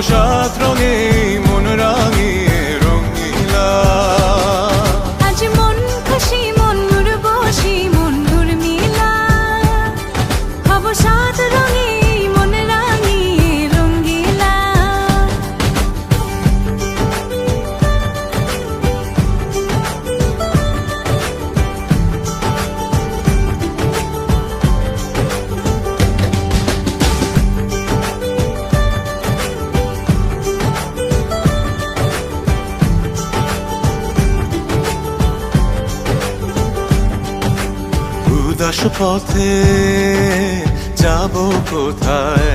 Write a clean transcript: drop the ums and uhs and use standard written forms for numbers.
সাত রঙে মন রাঙিয়ে রঙিলা। আজ মন খুশি মন উর্বশী মন উর্মিলা, হব সাত রঙে মন রাঙিয়ে রঙ্গিলা। উদাস পথে যাব কোথায়,